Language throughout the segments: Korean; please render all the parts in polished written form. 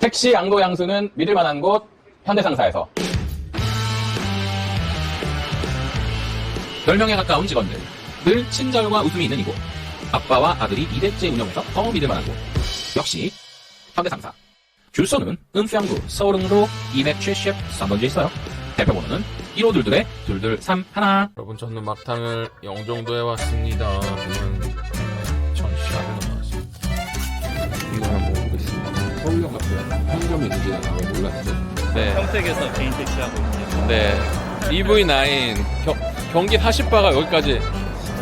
택시 양도 양수는 믿을 만한 곳 현대상사에서. 10명에 가까운 직원들, 늘 친절과 웃음이 있는 이곳. 아빠와 아들이 2대째 운영해서 더 믿을 만한 곳. 역시 현대상사. 주소는 은평구 서울흥로 273번지에 있어요. 대표번호는 1522 2231. 여러분, 저는 막탕을 영종도에 왔습니다. 지금 1000시간을 나왔습니다. 이거 한번 먹어보겠습니다. 서울역 같고요. 편의점이 있는지는 아마 몰랐는데. 네. 평택에서 개인 택시 하고 있네요. 네. EV9 경기 40바가 여기까지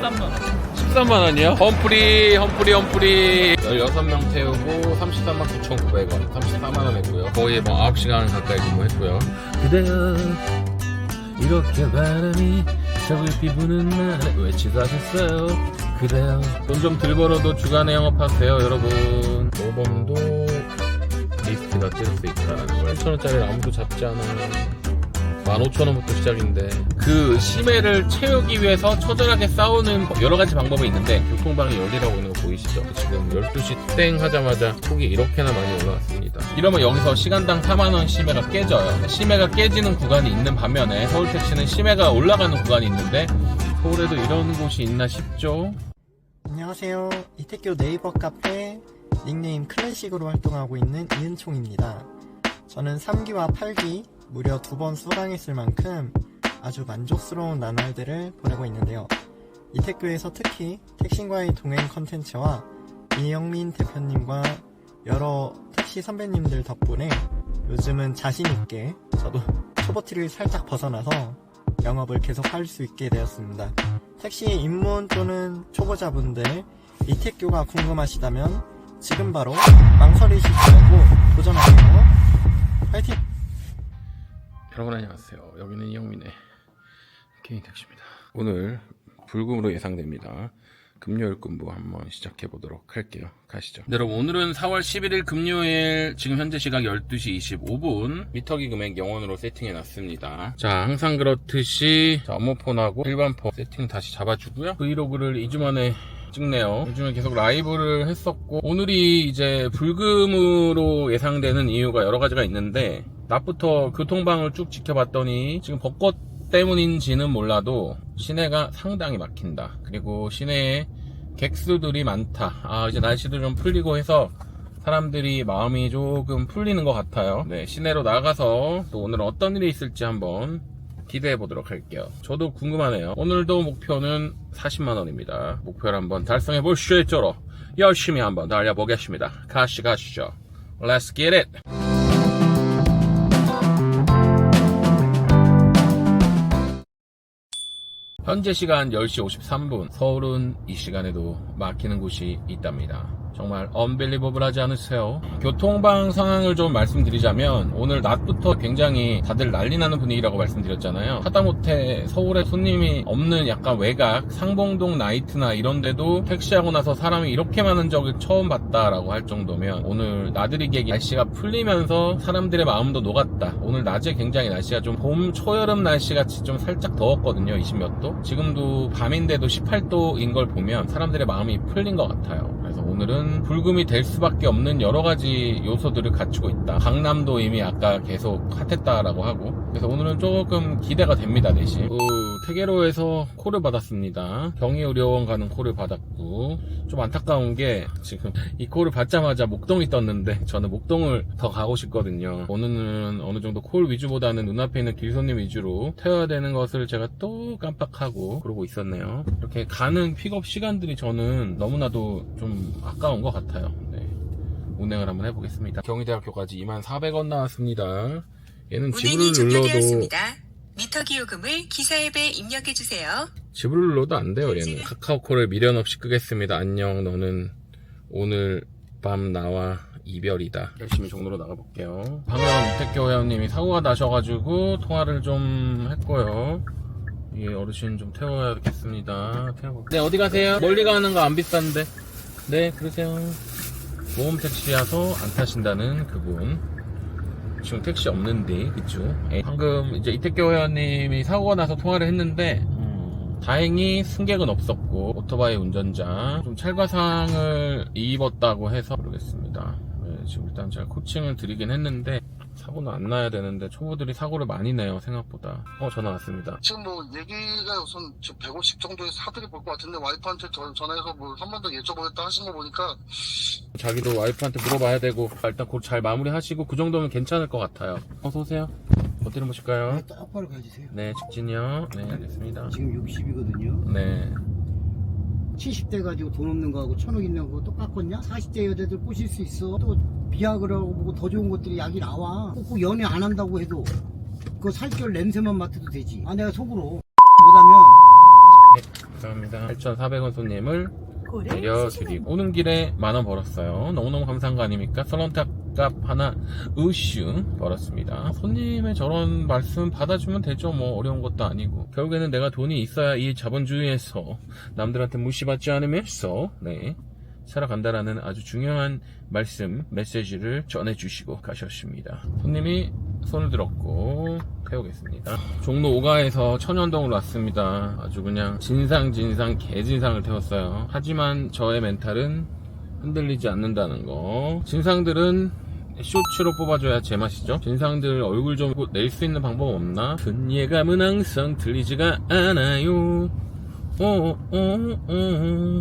13만원. 13만원이요? 험프리 16명 태우고 33만 9,900원 34만원 했고요. 거의 뭐 9시간 가까이 근무했고요. 그대여 이렇게 바람이 적을 피부는 날 외치고 하셨어요. 그대여 돈 좀 들 벌어도 주간에 영업하세요 여러분. 모범도 리스트가 뜰 수 있다는 걸. 1,000원짜리를 아무도 잡지 않아요. 15,000원부터 시작인데, 그 심해를 채우기 위해서 처절하게 싸우는 여러가지 방법이 있는데, 교통방이 열리라고 있는 거 보이시죠? 지금 12시 땡 하자마자 폭이 이렇게나 많이 올라왔습니다. 이러면 여기서 시간당 4만원 심해가 깨져요. 심해가 깨지는 구간이 있는 반면에 서울택시는 심해가 올라가는 구간이 있는데, 서울에도 이런 곳이 있나 싶죠? 안녕하세요. 이태교 네이버 카페 닉네임 클래식으로 활동하고 있는 이은총입니다. 저는 3기와 8기 무려 2번 수강했을 만큼 아주 만족스러운 나날들을 보내고 있는데요. 이태교에서 특히 택신과의 동행 컨텐츠와 이영민 대표님과 여러 택시 선배님들 덕분에 요즘은 자신있게 저도 초보티를 살짝 벗어나서 영업을 계속 할 수 있게 되었습니다. 택시 입문 또는 초보자분들 이태교가 궁금하시다면 지금 바로 망설이시지 말고 도전하세요. 화이팅! 여러분 안녕하세요. 여기는 이영민의 개인 택시입니다. 오늘 불금으로 예상됩니다. 금요일 근무 한번 시작해 보도록 할게요. 가시죠. 네, 여러분, 오늘은 4월 11일 금요일, 지금 현재 시각 12시 25분 미터기 금액 0원으로 세팅해 놨습니다. 자, 항상 그렇듯이 업무폰하고 일반폰 세팅 다시 잡아주고요. 브이로그를 2주 만에 찍네요. 요즘에 계속 라이브를 했었고, 오늘이 이제 불금으로 예상되는 이유가 여러 가지가 있는데, 낮부터 교통방을 쭉 지켜봤더니 지금 벚꽃 때문인지는 몰라도 시내가 상당히 막힌다. 그리고 시내에 객수들이 많다. 이제 날씨도 좀 풀리고 해서 사람들이 마음이 조금 풀리는 것 같아요. 네, 시내로 나가서 또 오늘 어떤 일이 있을지 한번 기대해 보도록 할게요. 저도 궁금하네요. 오늘도 목표는 40만원입니다. 목표를 한번 달성해 볼 수 있도록 열심히 한번 달려보겠습니다. 가시죠. Let's get it! 현재 시간 10시 53분. 서울은 이 시간에도 막히는 곳이 있답니다. 정말 언빌리버블하지 않으세요? 교통방 상황을 좀 말씀드리자면, 오늘 낮부터 굉장히 다들 난리나는 분위기라고 말씀드렸잖아요. 하다못해 서울에 손님이 없는 약간 외곽 상봉동 나이트나 이런 데도 택시하고 나서 사람이 이렇게 많은 적을 처음 봤다라고 할 정도면, 오늘 나들이 객이 날씨가 풀리면서 사람들의 마음도 녹았다. 오늘 낮에 굉장히 날씨가 좀 봄 초여름 날씨같이 좀 살짝 더웠거든요. 20몇 도. 지금도 밤인데도 18도인 걸 보면 사람들의 마음이 풀린 것 같아요. 그래서 오늘은 불금이 될 수밖에 없는 여러 가지 요소들을 갖추고 있다. 강남도 이미 아까 계속 핫했다라고 하고, 그래서 오늘은 조금 기대가 됩니다. 대신 태계로에서 콜을 받았습니다. 경희의료원 가는 콜을 받았고, 좀 안타까운 게 지금 이 콜을 받자마자 목동이 떴는데, 저는 목동을 더 가고 싶거든요. 오늘은 어느 정도 콜 위주보다는 눈앞에 있는 길손님 위주로 태워야 되는 것을 제가 또 깜빡하고 그러고 있었네요. 이렇게 가는 픽업 시간들이 저는 너무나도 좀 아까운 것 같아요. 네. 운행을 한번 해보겠습니다. 경희대학교까지 24,000원 나왔습니다. 얘는 운행이 지불을 눌러도 종료되었습니다. 미터기 요금을 기사 앱에 입력해주세요. 지불을 눌러도 안 돼요. 얘는 카카오콜을 미련 없이 끄겠습니다. 안녕, 너는 오늘 밤 나와 이별이다. 열심히 종로로 나가볼게요. 방금 이태교 회원님이 사고가 나셔가지고 통화를 좀 했고요. 이 어르신 좀 태워야겠습니다. 네, 어디 가세요? 멀리 가는 거 안 비싼데. 네, 그러세요. 모험 택시라서 안 타신다는 그분. 지금 택시 없는데, 그쵸? 방금 이제 이태교 회원님이 사고가 나서 통화를 했는데, 다행히 승객은 없었고, 오토바이 운전자 좀 찰과상을 입었다고 해서 모르겠습니다. 지금 일단 제가 코칭을 드리긴 했는데 사고는 안 나야 되는데 초보들이 사고를 많이 내요 생각보다. 전화 왔습니다. 지금 뭐 얘기가 우선 지금 150 정도의 사들이 볼 것 같은데 와이프한테 전화해서 뭐 한 번 더 여쭤보겠다 하신 거 보니까 자기도 와이프한테 물어봐야 되고 일단 곧 잘 마무리하시고 그 정도면 괜찮을 것 같아요. 어서 오세요. 어디로 모실까요? 똑바로 가주세요. 네, 직진이요. 네, 알겠습니다. 지금 60이거든요. 네. 70대 가지고 돈 없는 거하고 1,000원 있는 거 똑같겠냐? 40대 여자들 꼬실 수 있어. 또 비아그라고 보고 더 좋은 것들이 약이 나와. 꼭 연애 안 한다고 해도 그 살결 냄새만 맡아도 되지. 아, 내가 속으로 못하면 감사합니다. 8,400원 손님을 내려드리고 오는 길에 10,000원 벌었어요. 너무너무 감사한 거 아닙니까? 설렁탕 값 하나 으슈 벌었습니다. 손님의 저런 말씀 받아주면 되죠. 뭐 어려운 것도 아니고 결국에는 내가 돈이 있어야 이 자본주의에서 남들한테 무시받지 않으면서 살아간다라는 아주 중요한 말씀 메시지를 전해주시고 가셨습니다. 손님이 손을 들었고 태우겠습니다. 종로 5가에서 천연동으로 왔습니다. 아주 그냥 진상 개진상을 태웠어요. 하지만 저의 멘탈은 흔들리지 않는다는 거. 진상들은 쇼츠로 뽑아줘야 제맛이죠. 진상들 얼굴 좀 낼 수 있는 방법 없나? 큰 예감은 항상 들리지가 않아요.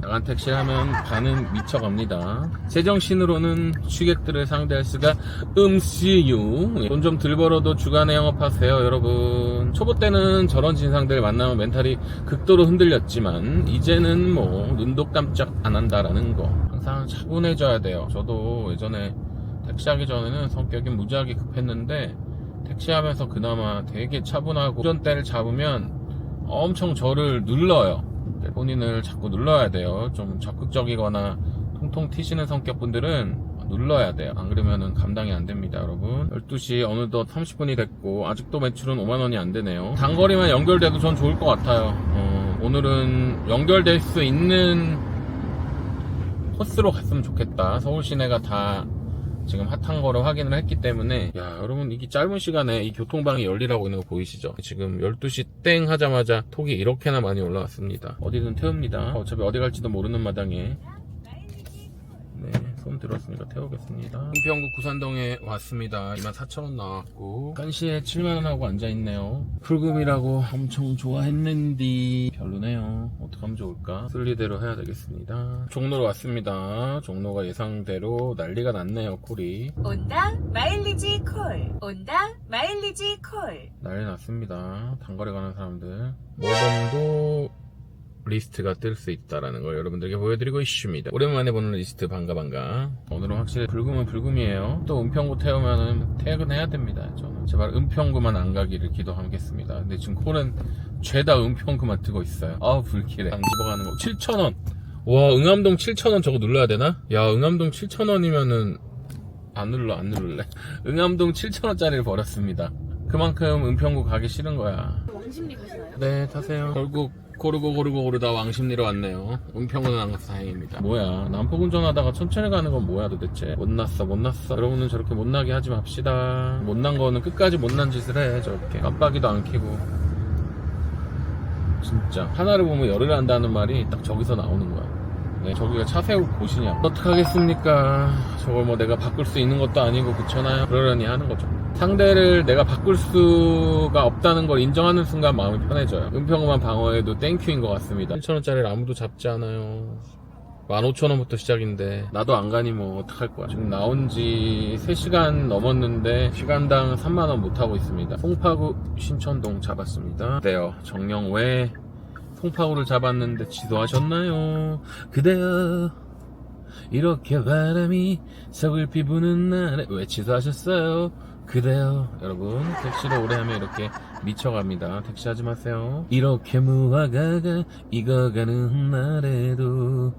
야간 택시를 하면 반은 미쳐갑니다. 제정신으로는 취객들을 상대할 수가 없어요. 돈 좀 덜 벌어도 주간에 영업하세요 여러분. 초보 때는 저런 진상들 만나면 멘탈이 극도로 흔들렸지만 이제는 뭐 눈도 깜짝 안 한다라는 거. 항상 차분해져야 돼요. 저도 예전에 택시하기 전에는 성격이 무지하게 급했는데 택시하면서 그나마 되게 차분하고 운전대를 잡으면 엄청 저를 눌러요. 본인을 자꾸 눌러야 돼요. 좀 적극적이거나 통통 튀시는 성격 분들은 눌러야 돼요. 안 그러면은 감당이 안 됩니다 여러분. 12시 어느덧 30분이 됐고 아직도 매출은 5만원이 안 되네요. 단거리만 연결돼도 전 좋을 것 같아요. 오늘은 연결될 수 있는 코스로 갔으면 좋겠다. 서울 시내가 다 지금 핫한 거를 확인을 했기 때문에 여러분 이게 짧은 시간에 이 교통방이 열리라고 있는 거 보이시죠? 지금 12시 땡 하자마자 톡이 이렇게나 많이 올라왔습니다. 어디든 태웁니다. 어차피 어디 갈지도 모르는 마당에 손 들었으니까 태우겠습니다. 은평구 구산동에 왔습니다. 24,000원 나왔고 간시에 7만원 하고 앉아있네요. 풀금이라고 엄청 좋아했는데 별로네요. 어떡하면 좋을까? 순리대로 해야 되겠습니다. 종로로 왔습니다. 종로가 예상대로 난리가 났네요. 콜이 온다 마일리지 콜. 온다 마일리지 콜. 난리 났습니다. 단거리 가는 사람들 모범도 리스트가 뜰 수 있다라는 걸 여러분들에게 보여드리고 있습니다. 오랜만에 보는 리스트 반가. 오늘은 확실히 불금은 불금이에요. 또 은평구 태우면은 퇴근해야 됩니다. 저는 제발 은평구만 안 가기를 기도하겠습니다. 근데 지금 콜은 죄다 은평구만 뜨고 있어요. 불길해. 안 집어가는 거 7,000원. 와, 응암동 7,000원 저거 눌러야 되나? 야, 응암동 7,000원이면은 안 누를래. 응암동 7,000원짜리를 버렸습니다. 그만큼 은평구 가기 싫은 거야. 왕십리 가시나요? 네, 타세요. 결국 고르다 왕십리로 왔네요. 은평구는 안 가서 다행입니다. 뭐야, 남포 운전하다가 천천히 가는 건 뭐야 도대체. 못났어. 여러분은 저렇게 못나게 하지 맙시다. 못난 거는 끝까지 못난 짓을 해. 저렇게 깜빡이도 안 켜고. 진짜 하나를 보면 열을 한다는 말이 딱 저기서 나오는 거야. 저기가 차 세울 곳이냐. 어떡하겠습니까. 저걸 뭐 내가 바꿀 수 있는 것도 아니고 그렇잖아요. 그러려니 하는 거죠. 상대를 내가 바꿀 수가 없다는 걸 인정하는 순간 마음이 편해져요. 은평구만 방어해도 땡큐인 것 같습니다. 7,000원짜리를 아무도 잡지 않아요. 15,000원부터 시작인데 나도 안 가니 뭐 어떡할 거야. 지금 나온 지 3시간 넘었는데 시간당 3만원 못하고 있습니다. 송파구 신천동 잡았습니다. 네요. 정령 왜 송파구를 잡았는데 취소하셨나요? 그대여 이렇게 바람이 서글피 부는 날에 왜 취소하셨어요? 그대여. 여러분 택시를 오래 하면 이렇게 미쳐갑니다. 택시 하지 마세요. 이렇게 무화과가 익어가는 날에도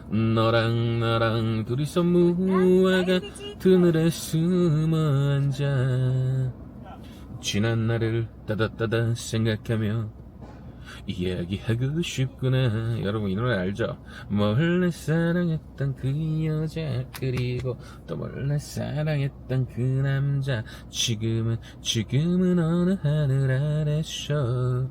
너랑 나랑 둘이서 무화과 그늘에 숨어 앉아 지난 날을 따다따다 생각하며 이야기하고 싶구나. 여러분 이 노래 알죠? 몰래 사랑했던 그 여자 그리고 또 몰래 사랑했던 그 남자 지금은 어느 하늘 아래서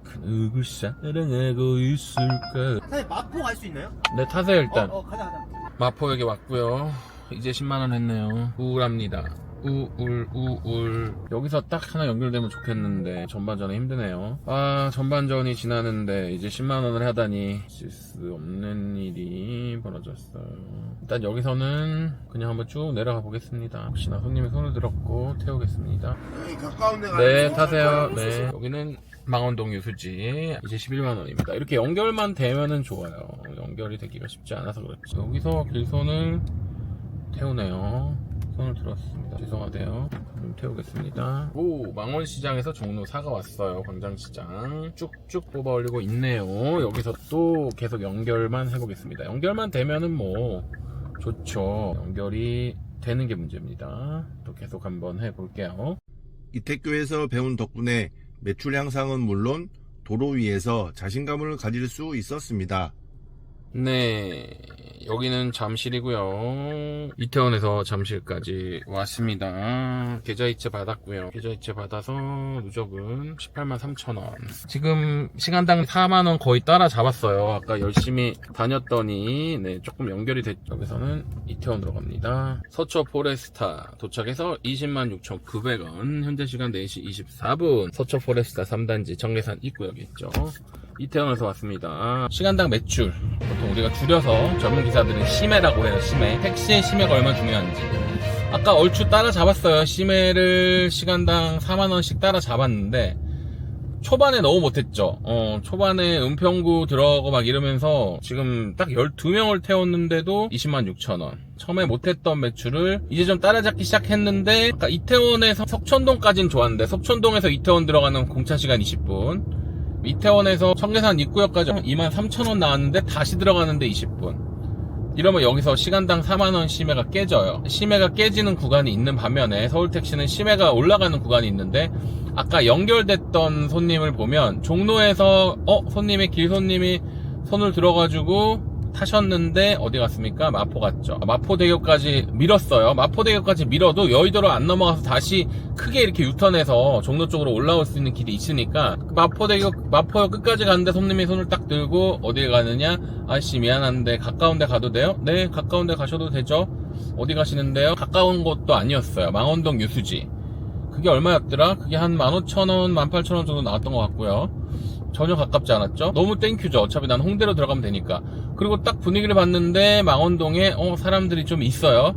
그 누굴 사랑하고 있을까. 사장님 마포 갈 수 있나요? 네 타세요 일단. 가자. 마포역에 왔고요. 이제 10만원 했네요. 우울합니다. 우울. 여기서 딱 하나 연결되면 좋겠는데 전반전에 힘드네요. 전반전이 지나는데 이제 10만원을 하다니 있을 수 없는 일이 벌어졌어요. 일단 여기서는 그냥 한번 쭉 내려가 보겠습니다. 혹시나 손님이 손을 들었고 태우겠습니다. 네, 타세요. 네, 여기는 망원동 유수지. 이제 11만원입니다. 이렇게 연결만 되면은 좋아요. 연결이 되기가 쉽지 않아서 그렇지. 여기서 길손을 태우네요. 손을 들었습니다. 죄송하대요. 좀 태우겠습니다. 오, 망원시장에서 종로 4가 왔어요. 광장시장 쭉쭉 뽑아 올리고 있네요. 여기서 또 계속 연결만 해보겠습니다. 연결만 되면은 뭐 좋죠. 연결이 되는 게 문제입니다. 또 계속 한번 해볼게요. 이택교에서 배운 덕분에 매출 향상은 물론 도로 위에서 자신감을 가질 수 있었습니다. 네, 여기는 잠실이고요. 이태원에서 잠실까지 왔습니다. 계좌이체 받았고요. 계좌이체 받아서 누적은 183,000원. 지금 시간당 4만원 거의 따라잡았어요. 아까 열심히 다녔더니 네, 조금 연결이 됐죠. 여기서는 이태원으로 갑니다. 서초 포레스타 도착해서 206,900원. 현재 시간 4시 24분. 서초 포레스타 3단지 정계산 입구역이죠. 이태원에서 왔습니다. 시간당 매출, 보통 우리가 줄여서 젊은 기사들은 시매라고 해요. 시매. 택시의 시매가 얼마나 중요한지. 아까 얼추 따라잡았어요. 시매를 시간당 4만원씩 따라잡았는데 초반에 너무 못했죠. 초반에 은평구 들어가고 막 이러면서 지금 딱 12명을 태웠는데도 206,000원. 처음에 못했던 매출을 이제 좀 따라잡기 시작했는데 아까 이태원에서 석촌동까지는 좋았는데 석촌동에서 이태원 들어가는 공차 시간 20분, 이태원에서 청계산 입구역까지 23,000원 나왔는데 다시 들어가는데 20분. 이러면 여기서 시간당 4만원 시매가 깨져요. 시매가 깨지는 구간이 있는 반면에 서울택시는 시매가 올라가는 구간이 있는데 아까 연결됐던 손님을 보면 종로에서 길손님이 손을 들어가지고 타셨는데 어디 갔습니까? 마포 갔죠. 마포대교까지 밀었어요. 마포대교까지 밀어도 여의도로 안 넘어가서 다시 크게 이렇게 유턴해서 종로 쪽으로 올라올 수 있는 길이 있으니까 마포 끝까지 갔는데 손님이 손을 딱 들고 어딜 가느냐? 아저씨 미안한데 가까운 데 가도 돼요? 네, 가까운 데 가셔도 되죠. 어디 가시는데요? 가까운 곳도 아니었어요. 망원동 유수지. 그게 얼마였더라? 그게 한 15,000원, 18,000원 정도 나왔던 것 같고요. 전혀 가깝지 않았죠? 너무 땡큐죠. 어차피 난 홍대로 들어가면 되니까. 그리고 딱 분위기를 봤는데 망원동에 사람들이 좀 있어요.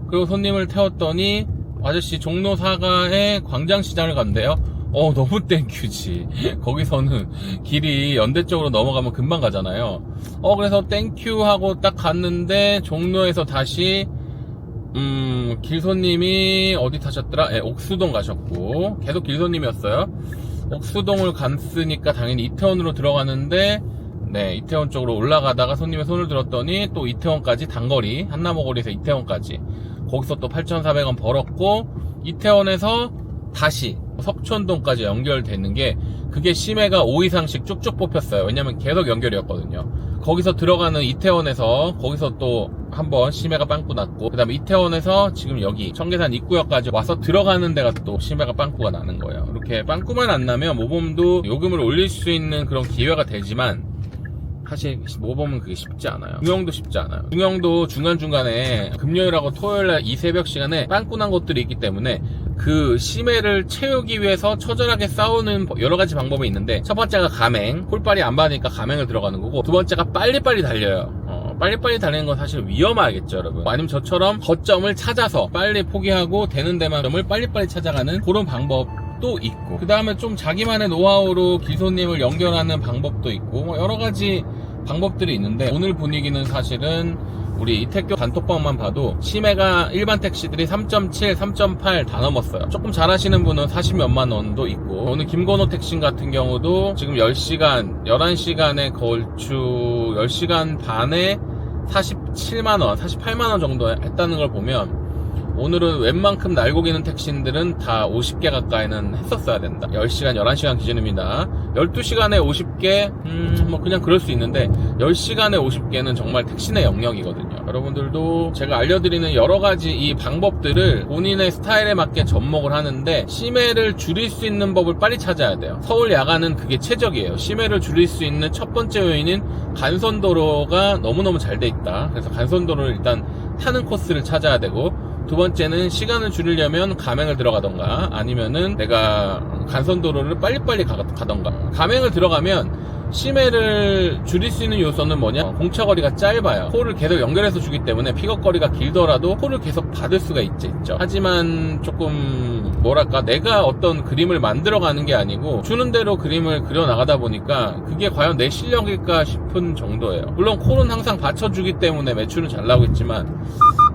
그리고 손님을 태웠더니 아저씨 종로 4가에 광장시장을 간대요. 너무 땡큐지. 거기서는 길이 연대 쪽으로 넘어가면 금방 가잖아요. 그래서 땡큐 하고 딱 갔는데 종로에서 다시 길손님이 어디 타셨더라? 옥수동 가셨고 계속 길손님이었어요. 옥수동을 갔으니까 당연히 이태원으로 들어가는데 네, 이태원 쪽으로 올라가다가 손님의 손을 들었더니 또 이태원까지 단거리 한남호거리에서 이태원까지 거기서 또 8,400원 벌었고 이태원에서 다시 석촌동까지 연결되는 게 그게 시매가 5 이상씩 쭉쭉 뽑혔어요. 왜냐면 계속 연결이었거든요. 거기서 들어가는 이태원에서 거기서 또 한번 시매가 빵꾸 났고 그 다음에 이태원에서 지금 여기 청계산 입구역까지 와서 들어가는 데가 또 시매가 빵꾸가 나는 거예요. 이렇게 빵꾸만 안 나면 모범도 요금을 올릴 수 있는 그런 기회가 되지만 사실 모범은 그게 쉽지 않아요. 중형도 쉽지 않아요. 중형도 중간중간에 금요일하고 토요일날 이 새벽 시간에 빵꾸 난 곳들이 있기 때문에 그 시매를 채우기 위해서 처절하게 싸우는 여러 가지 방법이 있는데 첫 번째가 가맹, 콜빨이 안 받으니까 가맹을 들어가는 거고 두 번째가 빨리빨리 달려요. 빨리빨리 달리는 건 사실 위험하겠죠, 여러분. 아니면 저처럼 거점을 찾아서 빨리 포기하고 되는 데만 점을 빨리빨리 찾아가는 그런 방법도 있고 그 다음에 좀 자기만의 노하우로 길손님을 연결하는 방법도 있고 여러 가지 방법들이 있는데 오늘 분위기는 사실은 우리 이택교 단톡방만 봐도 시매가 일반 택시들이 3.7, 3.8 다 넘었어요. 조금 잘하시는 분은 40몇만 원도 있고 오늘 김건호 택시 같은 경우도 지금 10시간, 11시간에 걸추 10시간 반에 47만 원, 48만 원 정도 했다는 걸 보면 오늘은 웬만큼 날고 기는 택시들은 다 50개 가까이는 했었어야 된다. 10시간, 11시간 기준입니다. 12시간에 50개? 뭐 그냥 그럴 수 있는데 10시간에 50개는 정말 택시 내 영역이거든요. 여러분들도 제가 알려드리는 여러가지 이 방법들을 본인의 스타일에 맞게 접목을 하는데 시매를 줄일 수 있는 법을 빨리 찾아야 돼요. 서울 야간은 그게 최적이에요. 시매를 줄일 수 있는 첫 번째 요인은 간선도로가 너무너무 잘 돼 있다. 그래서 간선도로를 일단 타는 코스를 찾아야 되고, 두 번째는 시간을 줄이려면 가맹을 들어가던가 아니면은 내가 간선도로를 빨리빨리 가던가. 가맹을 들어가면 심해를 줄일 수 있는 요소는 뭐냐? 공차거리가 짧아요. 홀을 계속 연결해서 주기 때문에 픽업거리가 길더라도 홀을 계속 받을 수가 있죠. 하지만 조금 뭐랄까, 내가 어떤 그림을 만들어가는 게 아니고 주는 대로 그림을 그려나가다 보니까 그게 과연 내 실력일까 싶은 정도예요. 물론 콜은 항상 받쳐주기 때문에 매출은 잘 나오고 있지만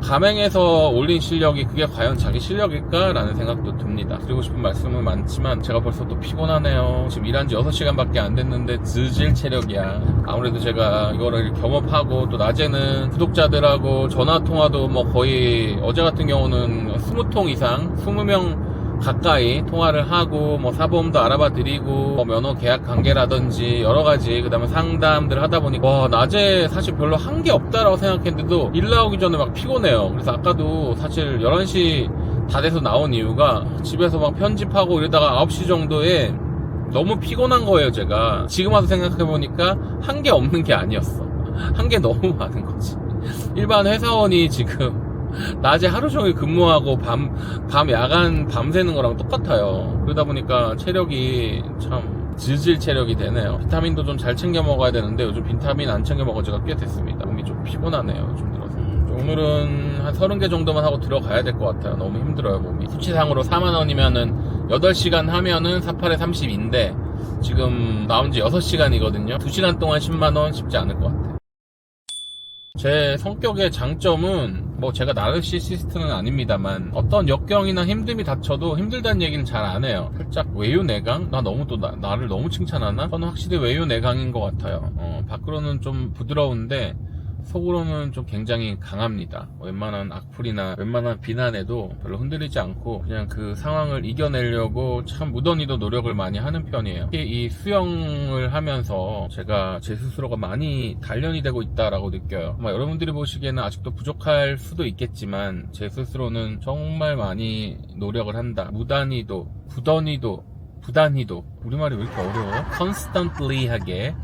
가맹에서 올린 실력이 그게 과연 자기 실력일까? 라는 생각도 듭니다. 드리고 싶은 말씀은 많지만 제가 벌써 또 피곤하네요. 지금 일한 지 6시간밖에 안 됐는데 드질 체력이야. 아무래도 제가 이거를 겸업하고 또 낮에는 구독자들하고 전화통화도 뭐 거의 어제 같은 경우는 20통 이상 20명 가까이 통화를 하고 뭐 사보험도 알아봐 드리고 뭐 면허 계약 관계라든지 여러가지 그 다음에 상담들 하다 보니까 와, 낮에 사실 별로 한 게 없다라고 생각했는데도 일 나오기 전에 막 피곤해요. 그래서 아까도 사실 11시 다 돼서 나온 이유가 집에서 막 편집하고 이러다가 9시 정도에 너무 피곤한 거예요. 제가 지금 와서 생각해보니까 한 게 없는 게 아니었어. 한 게 너무 많은 거지. 일반 회사원이 지금 낮에 하루 종일 근무하고 야간 밤새는 거랑 똑같아요. 그러다 보니까 체력이 참 지질 체력이 되네요. 비타민도 좀 잘 챙겨 먹어야 되는데 요즘 비타민 안 챙겨 먹은 지가 꽤 됐습니다. 몸이 좀 피곤하네요. 요즘 들어서. 오늘은 한 30개 정도만 하고 들어가야 될 것 같아요. 너무 힘들어요, 몸이. 수치상으로 4만원이면은 8시간 하면은 48에 30인데 지금 나온 지 6시간이거든요. 2시간 동안 10만원 쉽지 않을 것 같아요. 제 성격의 장점은 뭐 제가 나르시시스트는 아닙니다만 어떤 역경이나 힘듦이 닥쳐도 힘들다는 얘기는 잘 안 해요. 살짝 외유내강? 나 너무 또 나를 너무 칭찬하나? 저는 확실히 외유내강인 것 같아요. 밖으로는 좀 부드러운데 속으로는 좀 굉장히 강합니다. 웬만한 악플이나 웬만한 비난에도 별로 흔들리지 않고 그냥 그 상황을 이겨내려고 참 무던히도 노력을 많이 하는 편이에요. 이 수영을 하면서 제가 제 스스로가 많이 단련이 되고 있다라고 느껴요. 여러분들이 보시기에는 아직도 부족할 수도 있겠지만 제 스스로는 정말 많이 노력을 한다. 무단히도, 부단히도 우리말이 왜 이렇게 어려워? constantly 하게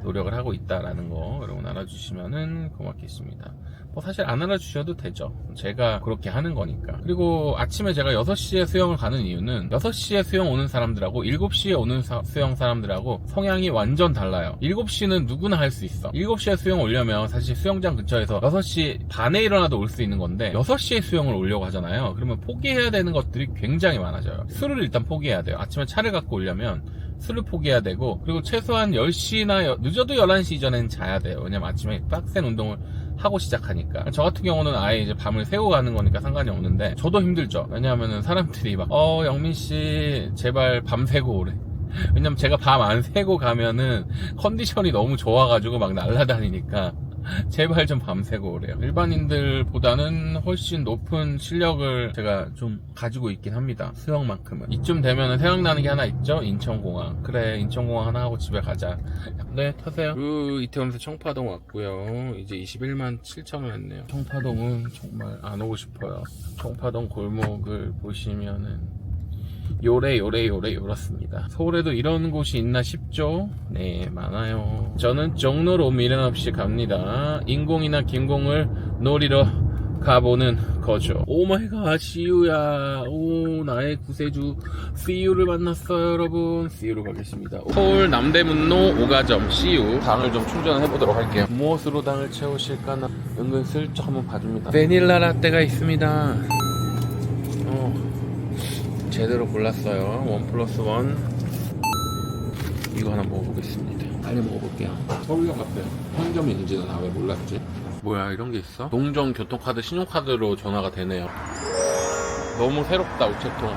노력을 하고 있다라는 거 여러분 알아주시면은 고맙겠습니다. 뭐 사실 안 알아주셔도 되죠. 제가 그렇게 하는 거니까. 그리고 아침에 제가 6시에 수영을 가는 이유는 6시에 수영 오는 사람들하고 7시에 오는 수영 사람들하고 성향이 완전 달라요. 7시는 누구나 할 수 있어. 7시에 수영 오려면 사실 수영장 근처에서 6시 반에 일어나도 올 수 있는 건데 6시에 수영을 오려고 하잖아요. 그러면 포기해야 되는 것들이 굉장히 많아져요. 술을 일단 포기해야 돼요. 아침에 차를 갖고 오려면 술을 포기해야 되고, 그리고 최소한 10시나 늦어도 11시 이전엔 자야 돼요. 왜냐면 아침에 빡센 운동을 하고 시작하니까. 저 같은 경우는 아예 이제 밤을 새고 가는 거니까 상관이 없는데 저도 힘들죠. 왜냐하면은 사람들이 막 영민씨 제발 밤 새고 오래. 왜냐면 제가 밤 안 새고 가면은 컨디션이 너무 좋아가지고 막 날아다니니까 제발 좀 밤새고 오래요. 일반인들보다는 훨씬 높은 실력을 제가 좀 가지고 있긴 합니다. 수영만큼은. 이쯤 되면 생각나는 게 하나 있죠? 인천공항. 그래, 인천공항 하나 하고 집에 가자. 네, 타세요. 이태원에서 청파동 왔고요. 이제 21만 7천원 했네요. 청파동은 정말 안 오고 싶어요. 청파동 골목을 보시면은 요렇습니다. 서울에도 이런 곳이 있나 싶죠? 네, 많아요. 저는 종로로 미련 없이 갑니다. 인공이나 김공을 노리러 가보는 거죠. 오마이갓, 시우야. 오, 나의 구세주 시우를 만났어요, 여러분. 시우로 가겠습니다. 서울 남대문로 5가점 시우. 당을 좀 충전해보도록 할게요. 무엇으로 당을 채우실까나 은근슬쩍 한번 봐줍니다. 바닐라 라떼가 있습니다. 제대로 골랐어요. 1+1 이거 하나 먹어보겠습니다. 빨리 먹어볼게요. 서울역 앞에 편의점이 있는지도 나 왜 몰랐지? 뭐야, 이런 게 있어? 동정 교통카드 신용카드로 전화가 되네요. 너무 새롭다. 우체통.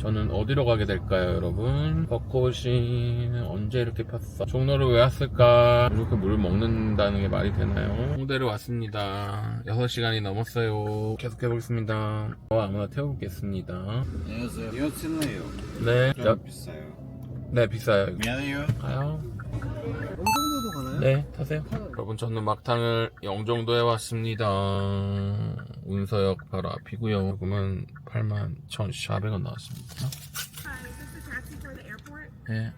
저는 어디로 가게 될까요, 여러분? 벚꽃이 언제 이렇게 폈어? 종로를 왜 왔을까? 이렇게 물 먹는다는 게 말이 되나요? 홍대로 왔습니다. 6시간이 넘었어요. 계속해보겠습니다. 아무나 태워보겠습니다. 안녕하세요. 이거 쓸래요? 네. 비싸요. 네, 비싸요. 미안해요. 가요. 영종도도 가나요? 네, 타세요. 여러분, 저는 막탕을 영종도에 왔습니다. 운서역 바로 앞이고요. 요금은 81,400원 나왔습니다. 네.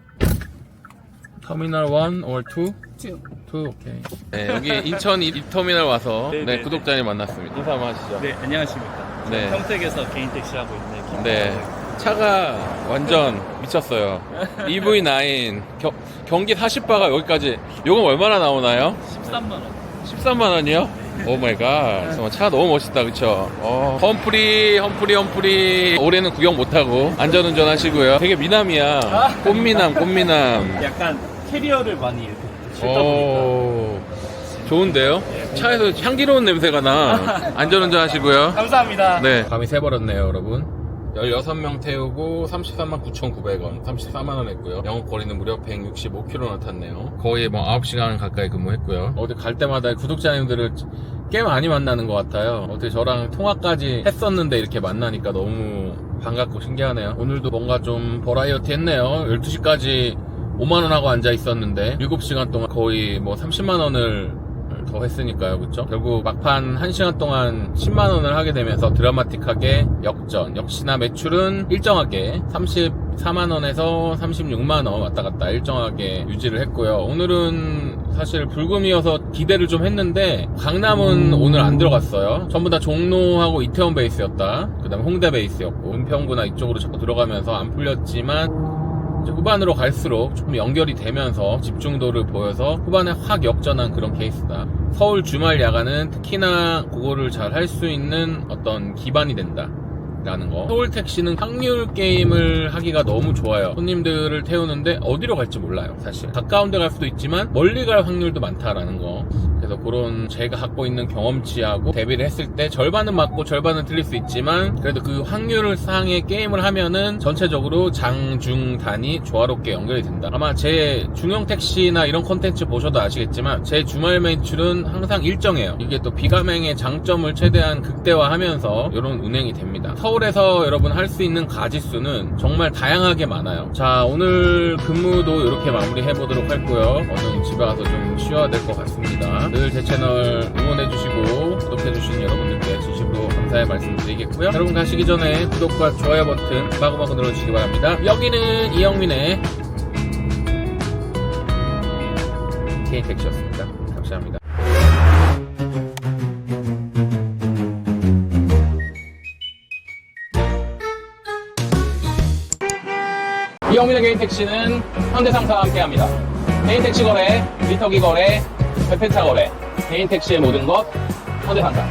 터미널 1 or 2? 2, 오케이. 네, 여기 인천 입터미널 와서 네, 네, 네, 구독자님 만났습니다. 인사 한번 하시죠. 네, 안녕하십니까. 네. 평택에서 개인 택시 하고 있는 김. 네. 차가 완전 미쳤어요. EV9 경기 40바가 여기까지. 요건 얼마나 나오나요? 13만 원. 13만 원이요? 오 마이 갓. 정말 차가 너무 멋있다. 그쵸? 험프리. 올해는 구경 못하고 안전운전 하시고요. 되게 미남이야. 꽃미남. 약간 캐리어를 많이 이렇게 싣다 보니까. 좋은데요? 차에서 향기로운 냄새가 나. 안전운전 하시고요. 감사합니다. 네. 밤이 새버렸네요, 여러분. 16명 태우고 33만 9,900원, 34만원 했고요. 영업거리는 무려 165km 탔네요. 거의 뭐 9시간 가까이 근무했고요. 어디 갈 때마다 구독자님들을 꽤 많이 만나는 것 같아요. 어떻게 저랑 통화까지 했었는데 이렇게 만나니까 너무 반갑고 신기하네요. 오늘도 뭔가 좀 버라이어티 했네요. 12시까지 5만원 하고 앉아 있었는데 7시간 동안 거의 뭐 30만원을 더 했으니까요. 그쵸? 결국 막판 1시간 동안 10만원을 하게 되면서 드라마틱하게 역전. 역시나 매출은 일정하게 34만원에서 36만원 왔다 갔다 일정하게 유지를 했고요. 오늘은 사실 불금이어서 기대를 좀 했는데 강남은 오늘 안 들어갔어요. 전부 다 종로하고 이태원 베이스였다. 그 다음에 홍대 베이스였고 은평구나 이쪽으로 자꾸 들어가면서 안 풀렸지만 후반으로 갈수록 조금 연결이 되면서 집중도를 보여서 후반에 확 역전한 그런 케이스다. 서울 주말 야간은 특히나 그거를 잘 할 수 있는 어떤 기반이 된다 라는 거. 서울 택시는 확률 게임을 하기가 너무 좋아요. 손님들을 태우는데 어디로 갈지 몰라요. 사실 가까운 데 갈 수도 있지만 멀리 갈 확률도 많다라는 거. 그래서 그런 제가 갖고 있는 경험치하고 대비를 했을 때 절반은 맞고 절반은 틀릴 수 있지만 그래도 그 확률을 상의 게임을 하면은 전체적으로 장, 중, 단이 조화롭게 연결이 된다. 아마 제 중형 택시나 이런 콘텐츠 보셔도 아시겠지만 제 주말 매출은 항상 일정해요. 이게 또 비가맹의 장점을 최대한 극대화하면서 이런 운행이 됩니다. 서울에서 여러분 할 수 있는 가지수는 정말 다양하게 많아요. 자, 오늘 근무도 이렇게 마무리해보도록 할고요. 오늘 집에 가서 좀 쉬어야 될 것 같습니다. 늘 제 채널 응원해주시고 구독해주신 여러분들께 진심으로 감사의 말씀드리겠고요. 여러분 가시기 전에 구독과 좋아요 버튼 마구마구 눌러주시기 바랍니다. 여기는 이영민의 개인 택시였습니다. 감사합니다. 이영민의 개인 택시는 현대상사와 함께합니다. 개인 택시 거래, 리터기 거래, 배폐차 거래, 개인 택시의 모든 것 현대상사.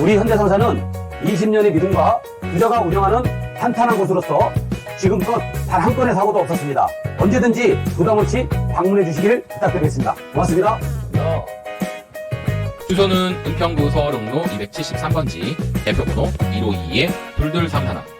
우리 현대상사는 20년의 믿음과 유저가 운영하는 탄탄한 곳으로서 지금껏 단 한 건의 사고도 없었습니다. 언제든지 부담 없이 방문해 주시길 부탁드리겠습니다. 고맙습니다. 주소는 은평구 서울흥로 273번지, 대표번호 152-2231.